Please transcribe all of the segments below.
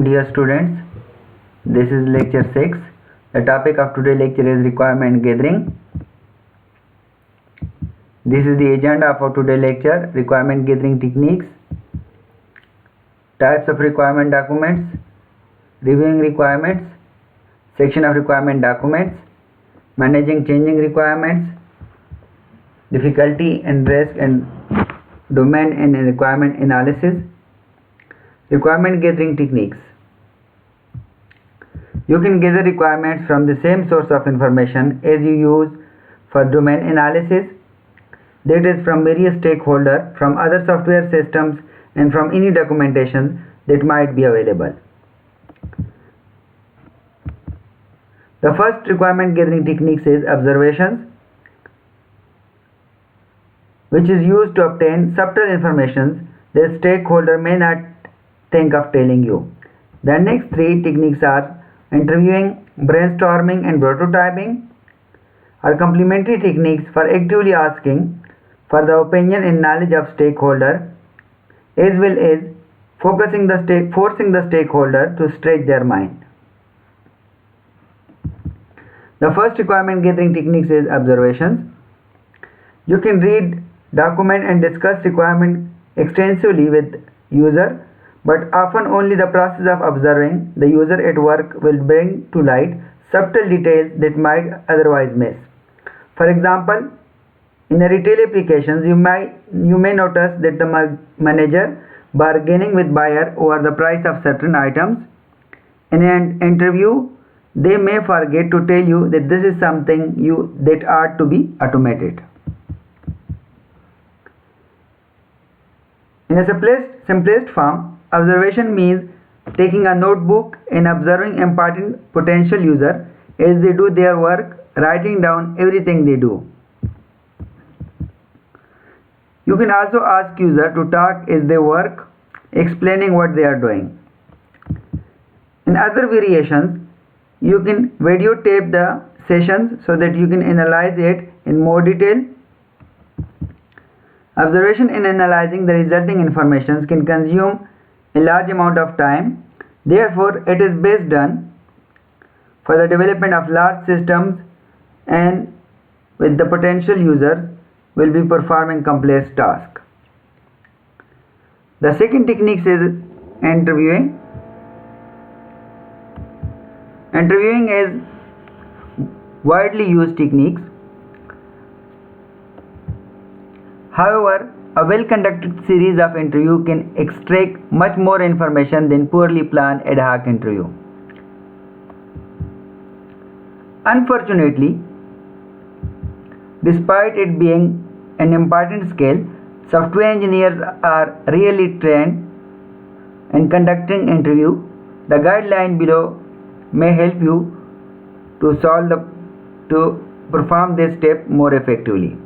Dear students, this is lecture 6. The topic of today's lecture is requirement gathering. This is the agenda for today's lecture: requirement gathering techniques, types of requirement documents, reviewing requirements, section of requirement documents, managing changing requirements, difficulty and risk and domain and requirement analysis. Requirement gathering techniques. You can gather requirements from the same source of information as you use for domain analysis, that is, from various stakeholders, from other software systems, and from any documentation that might be available. The first requirement gathering techniques is observations, which is used to obtain subtle information that stakeholder may not think of telling you. The next three techniques are interviewing, brainstorming, and prototyping are complementary techniques for actively asking for the opinion and knowledge of stakeholder, as well as forcing the stakeholder to stretch their mind. The first requirement gathering techniques is observations. You can read, document, and discuss requirement extensively with user, but often only the process of observing the user at work will bring to light subtle details that might otherwise miss. For example, in a retail applications, you may notice that the manager bargaining with buyer over the price of certain items. In an interview, they may forget to tell you that this is something that ought to be automated. In a simplest form, observation means taking a notebook and observing important potential user as they do their work, writing down everything they do. You can also ask user to talk as they work, explaining what they are doing. In other variations, you can videotape the sessions so that you can analyze it in more detail. Observation and analyzing the resulting information can consume a large amount of time. Therefore, it is best done for the development of large systems and with the potential users will be performing complex tasks. The second technique is interviewing. Interviewing is widely used technique. However, a well-conducted series of interviews can extract much more information than poorly planned ad hoc interview. Unfortunately, despite it being an important skill, software engineers are rarely trained in conducting interview. The guideline below may help you to perform this step more effectively.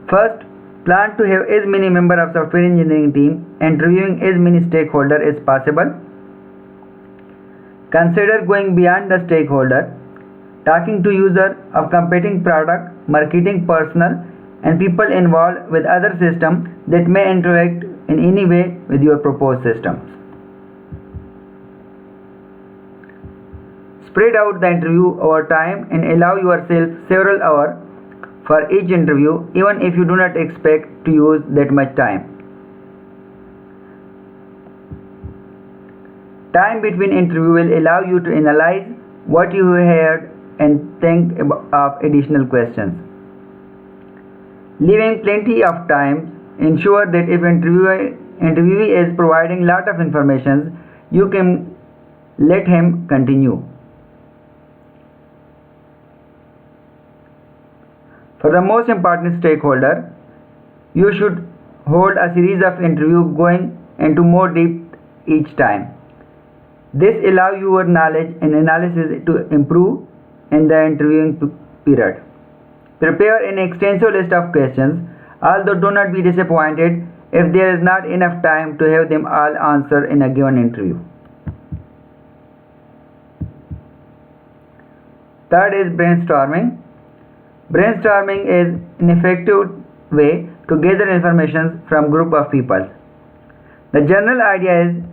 First, plan to have as many members of software engineering team interviewing as many stakeholders as possible. Consider going beyond the stakeholder, talking to users of competing product, marketing personnel, and people involved with other systems that may interact in any way with your proposed systems. Spread out the interview over time and allow yourself several hours for each interview, even if you do not expect to use that much time. Time between interview will allow you to analyze what you heard and think of additional questions. Leaving plenty of time, ensure that if interviewee is providing lot of information, you can let him continue. For the most important stakeholder, you should hold a series of interviews going into more depth each time. This allows your knowledge and analysis to improve in the interviewing period. Prepare an extensive list of questions, although do not be disappointed if there is not enough time to have them all answered in a given interview. Third is brainstorming. Brainstorming is an effective way to gather information from group of people. The general idea is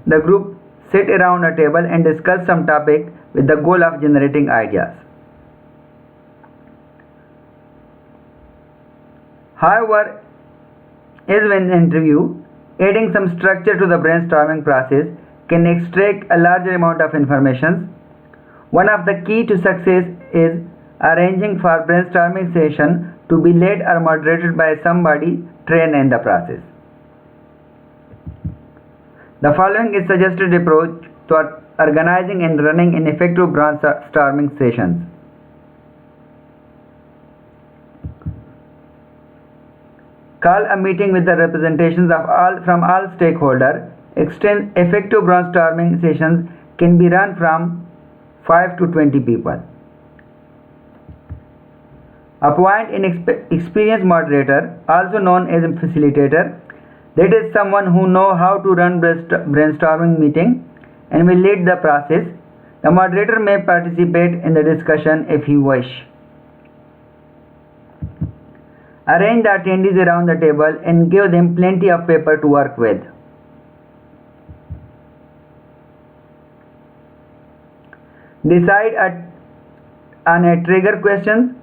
the group sit around a table and discuss some topic with the goal of generating ideas. However, as when interview, adding some structure to the brainstorming process can extract a larger amount of information. One of the key to success is arranging for brainstorming session to be led or moderated by somebody trained in the process. The following is suggested approach to organizing and running an effective brainstorming sessions. Call a meeting with the representations of from all stakeholders. Effective brainstorming sessions can be run from 5 to 20 people. Appoint an experienced moderator, also known as a facilitator. That is someone who knows how to run brainstorming meeting and will lead the process. The moderator may participate in the discussion if he wishes. Arrange the attendees around the table and give them plenty of paper to work with. Decide on a trigger question.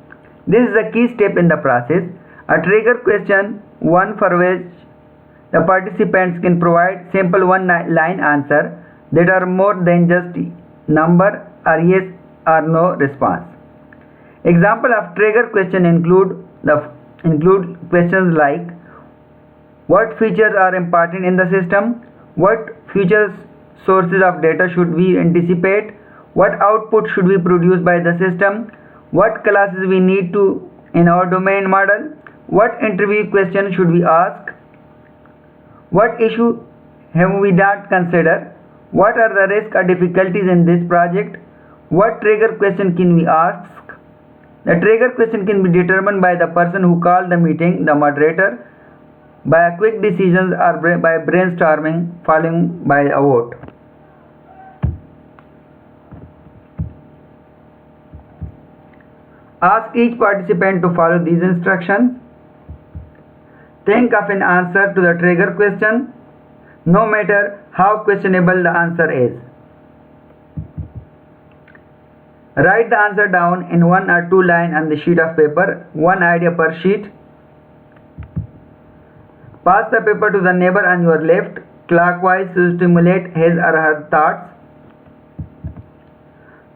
This is a key step in the process. A trigger question, one for which the participants can provide simple one-line answer that are more than just number or yes or no response. Example of trigger question include questions like what features are important in the system, what future sources of data should we anticipate, what output should we produce by the system, what classes we need to in our domain model, what interview question should we ask, what issue have we not considered, what are the risks or difficulties in this project, what trigger question can we ask. The trigger question can be determined by the person who called the meeting, the moderator, by a quick decisions or by brainstorming followed by a vote. Ask each participant to follow these instructions. Think of an answer to the trigger question, no matter how questionable the answer is. Write the answer down in 1 or 2 lines on the sheet of paper, one idea per sheet. Pass the paper to the neighbor on your left, clockwise to stimulate his or her thoughts.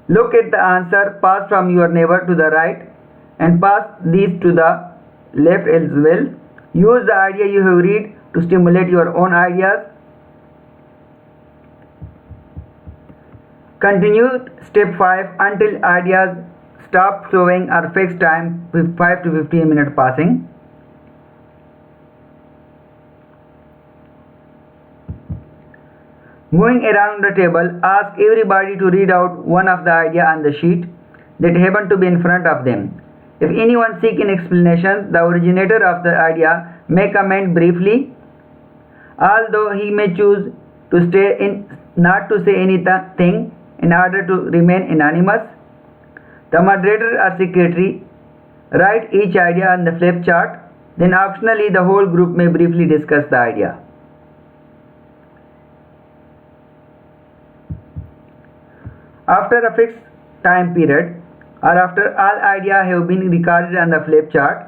Look at the answer, pass from your neighbor to the right and pass these to the left as well. Use the idea you have read to stimulate your own ideas. Continue step 5 until ideas stop flowing or fixed time with 5 to 15 minutes passing. Moving around the table, ask everybody to read out one of the idea on the sheet that happen to be in front of them. If anyone seeks an explanation, the originator of the idea may comment briefly, although he may choose to not to say anything in order to remain anonymous. The moderator or secretary write each idea on the flip chart, then optionally the whole group may briefly discuss the idea. After a fixed time period or after all ideas have been recorded on the flip chart,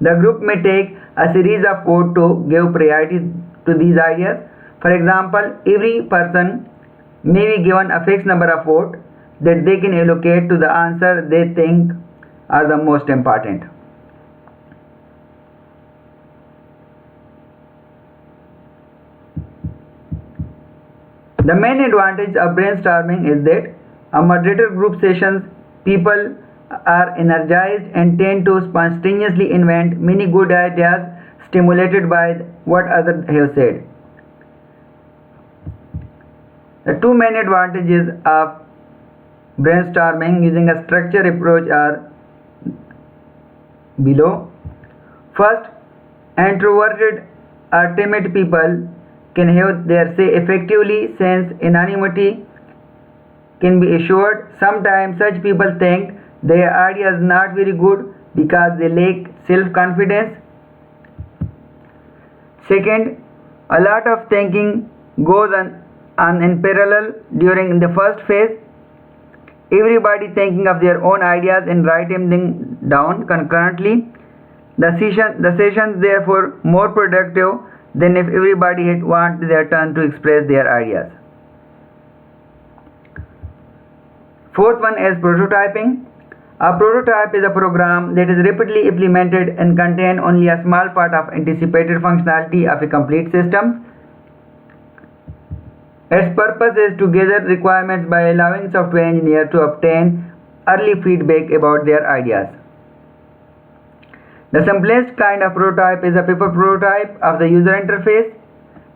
the group may take a series of votes to give priority to these ideas. For example, every person may be given a fixed number of votes that they can allocate to the answer they think are the most important. The main advantage of brainstorming is that a moderator group sessions, people are energized and tend to spontaneously invent many good ideas stimulated by what others have said. The two main advantages of brainstorming using a structured approach are below. First, introverted or timid people can have their say effectively since anonymity can be assured. Sometimes such people think their idea is not very good because they lack self-confidence. Second, a lot of thinking goes on in parallel during the first phase. Everybody thinking of their own ideas and writing them down concurrently. The session therefore more productive than if everybody had wanted their turn to express their ideas. Fourth one is prototyping. A prototype is a program that is rapidly implemented and contain only a small part of anticipated functionality of a complete system. Its purpose is to gather requirements by allowing software engineers to obtain early feedback about their ideas. The simplest kind of prototype is a paper prototype of the user interface.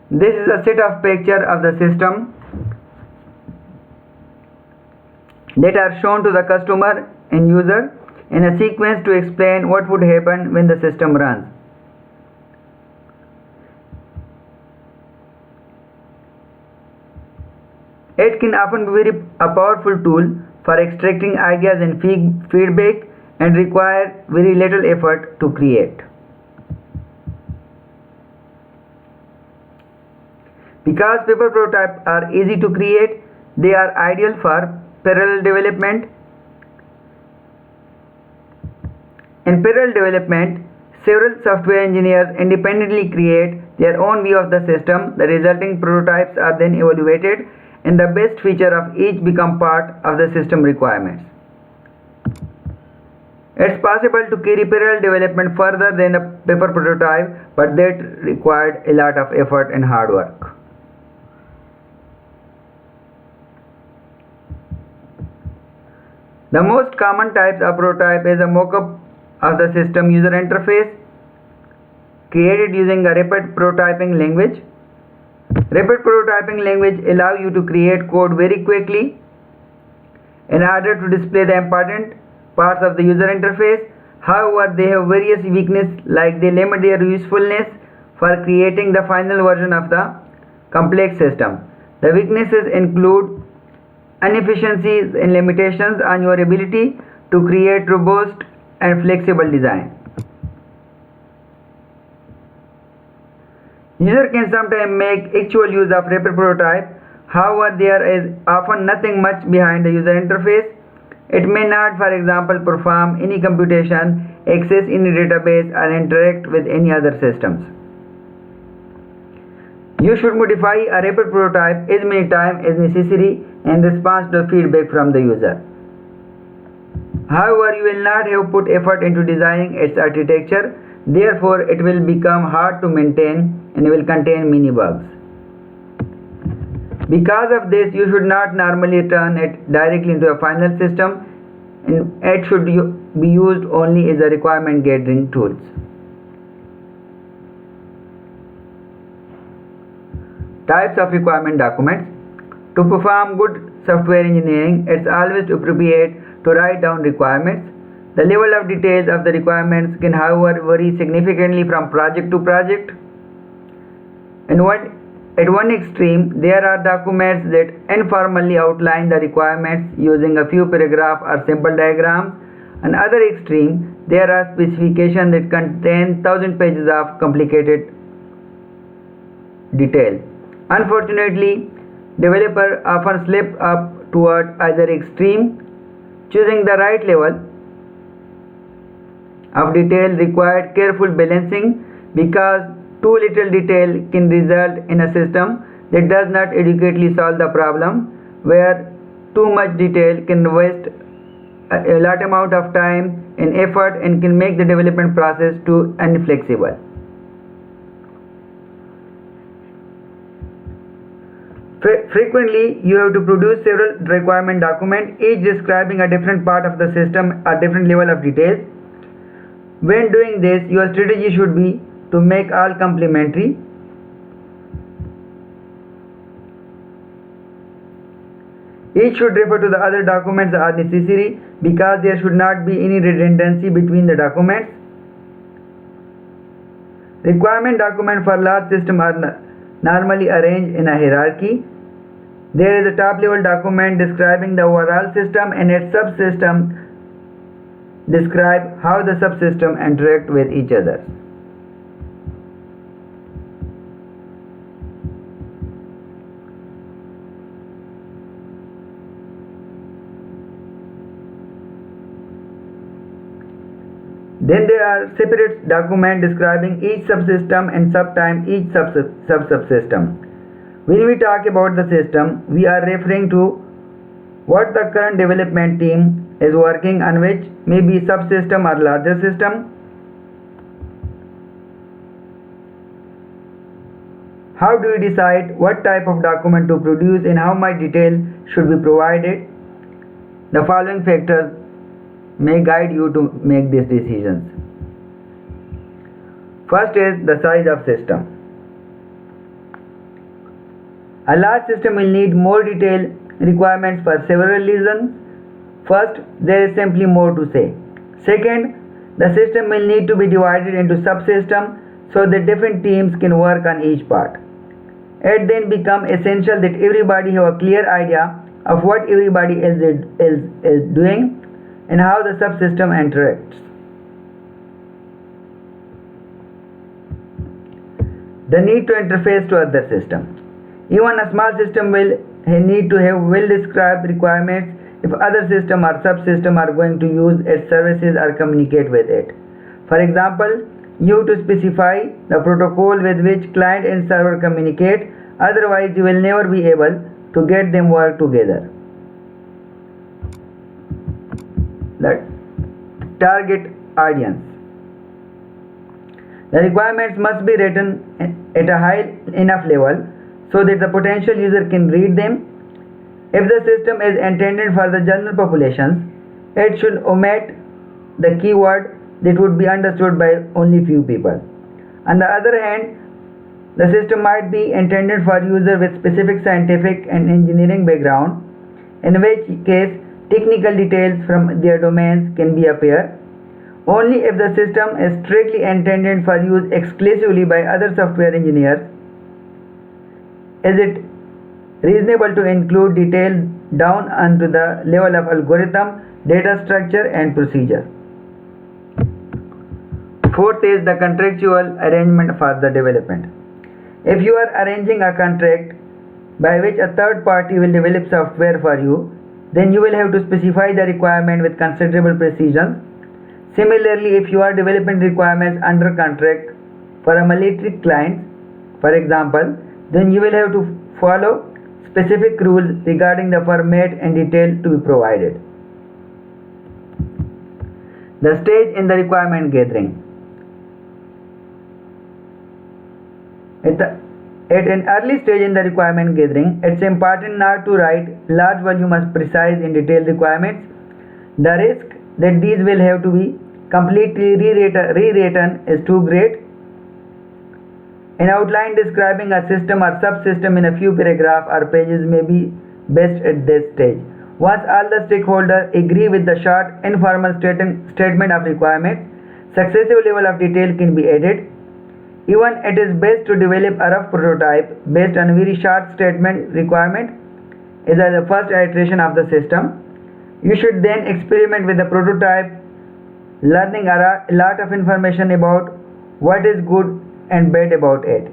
This is a set of pictures of the system that are shown to the customer and user in a sequence to explain what would happen when the system runs. It can often be a powerful tool for extracting ideas and feedback and require very little effort to create. Because paper prototypes are easy to create, they are ideal for parallel development. In parallel development, several software engineers independently create their own view of the system. The resulting prototypes are then evaluated and the best feature of each become part of the system requirements. It's possible to carry parallel development further than a paper prototype, but that required a lot of effort and hard work. The most common types of prototype is a mock-up of the system user interface created using a rapid prototyping language. Rapid prototyping language allow you to create code very quickly in order to display the important parts of the user interface. However, they have various weaknesses, like they limit their usefulness for creating the final version of the complex system. The weaknesses include inefficiencies and limitations on your ability to create robust and flexible design. User can sometimes make actual use of rapid prototype. However, there is often nothing much behind the user interface. It may not, for example, perform any computation, access any database, or interact with any other systems. You should modify a rapid prototype as many times as necessary in response to feedback from the user. However, you will not have put effort into designing its architecture. Therefore, it will become hard to maintain and will contain many bugs. Because of this, you should not normally turn it directly into a final system, and it should be used only as a requirement gathering tools. Types of requirement documents. To perform good software engineering, it's always appropriate to write down requirements. The level of details of the requirements can, however, vary significantly from project to project. At one extreme, there are documents that informally outline the requirements using a few paragraphs or simple diagrams. On the other extreme, there are specifications that contain 1,000 pages of complicated detail. Unfortunately, developers often slip up toward either extreme. Choosing the right level of detail required careful balancing, because too little detail can result in a system that does not adequately solve the problem, where too much detail can waste a lot amount of time and effort and can make the development process too inflexible. Frequently, you have to produce several requirement documents, each describing a different part of the system or different level of details. When doing this, your strategy should be to make all complementary. Each should refer to the other documents are necessary, because there should not be any redundancy between the documents. Requirement documents for large systems are normally arranged in a hierarchy. There is a top level document describing the overall system and its subsystem describe how the subsystem interact with each other. Then there are separate documents describing each subsystem and sometimes each subsystem. When we talk about the system, we are referring to what the current development team is working on, which may be subsystem or larger system. How do we decide what type of document to produce and how much detail should be provided? The following factors may guide you to make these decisions. First is the size of system. A large system will need more detailed requirements for several reasons. First, there is simply more to say. Second, the system will need to be divided into subsystems so that different teams can work on each part. It then becomes essential that everybody have a clear idea of what everybody else is doing and how the subsystem interacts. The need to interface to other systems. Even a small system will need to have well-described requirements if other system or subsystem are going to use its services or communicate with it. For example, you have to specify the protocol with which client and server communicate, otherwise you will never be able to get them work together. The target audience. The requirements must be written at a high enough level so that the potential user can read them. If the system is intended for the general populations, it should omit the keyword that would be understood by only few people. On the other hand, the system might be intended for users with specific scientific and engineering background, in which case technical details from their domains can be appear. Only if the system is strictly intended for use exclusively by other software engineers is it reasonable to include detail down onto the level of algorithm, data structure and procedure. Fourth is the contractual arrangement for the development. If you are arranging a contract by which a third party will develop software for you, then you will have to specify the requirement with considerable precision. Similarly, if you are developing requirements under contract for a military client, for example, then you will have to follow specific rules regarding the format and detail to be provided. The stage in the requirement gathering. At an early stage in the requirement gathering, it's important not to write large volume of precise and detailed requirements. The risk that these will have to be completely rewritten is too great. An outline describing a system or subsystem in a few paragraphs or pages may be best at this stage. Once all the stakeholders agree with the short, informal statement of requirements, successive level of detail can be added. Even it is best to develop a rough prototype based on a very short statement requirement as the first iteration of the system. You should then experiment with the prototype, learning a lot of information about what is good and bad about it.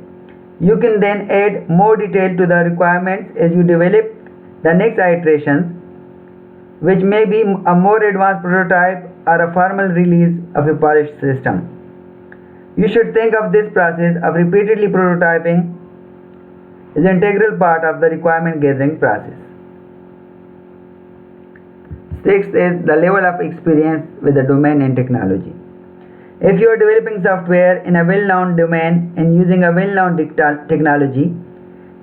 You can then add more detail to the requirements as you develop the next iterations, which may be a more advanced prototype or a formal release of a polished system. You should think of this process of repeatedly prototyping as an integral part of the requirement gathering process. Sixth is the level of experience with the domain and technology. If you are developing software in a well-known domain and using a well-known technology,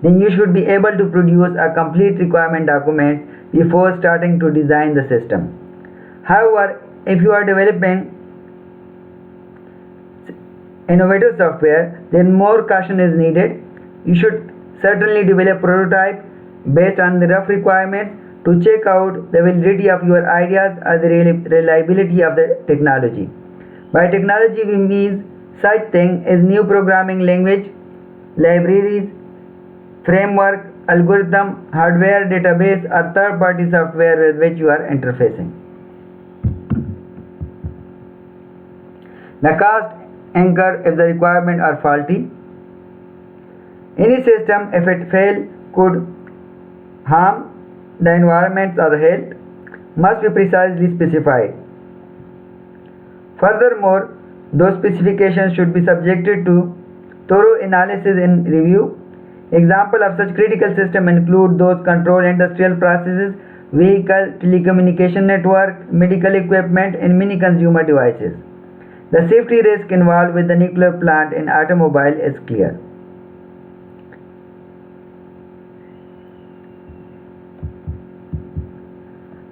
then you should be able to produce a complete requirement document before starting to design the system. However, if you are developing innovative software, then more caution is needed. You should certainly develop prototype based on the rough requirements to check out the validity of your ideas or the reliability of the technology. By technology we mean such thing as new programming language, libraries, framework, algorithm, hardware, database or third-party software with which you are interfacing. the cast anchor if the requirements are faulty. Any system, if it fail, could harm the environment or health, must be precisely specified. Furthermore, those specifications should be subjected to thorough analysis and review. Examples of such critical systems include those control industrial processes, vehicle, telecommunication network, medical equipment, and many consumer devices. The safety risk involved with the nuclear plant and automobile is clear.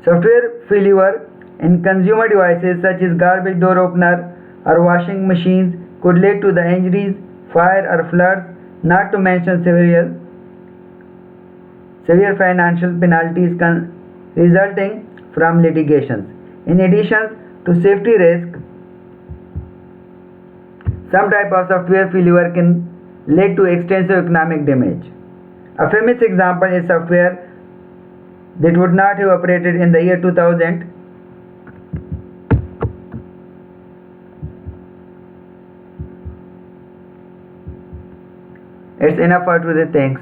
Software failure in consumer devices such as garbage door opener or washing machines could lead to the injuries, fire or floods, not to mention severe financial penalties resulting from litigations. In addition to safety risk, some type of software failure can lead to extensive economic damage. A famous example is software that would not have operated in the year 2000. It's enough for today. Thanks.